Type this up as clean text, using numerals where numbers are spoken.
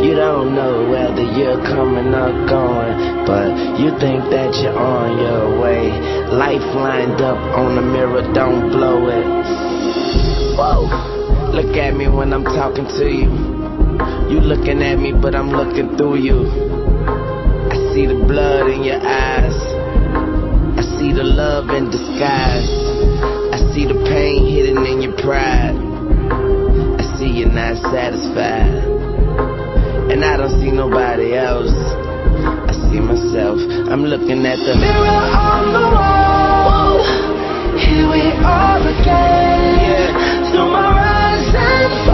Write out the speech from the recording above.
You don't know whether you're coming or going, but you think that you're on your way. Life lined up on the mirror, don't blow it. Whoa. Look at me when I'm talking to you. You looking at me, but I'm looking through you. I see the blood in your eyes. I see the love in disguise. I see the pain hidden in your pride. I see you're not satisfied. And I don't see nobody else. I see myself. I'm looking at the mirror on the wall. Here we are again. Yeah. Through my rise and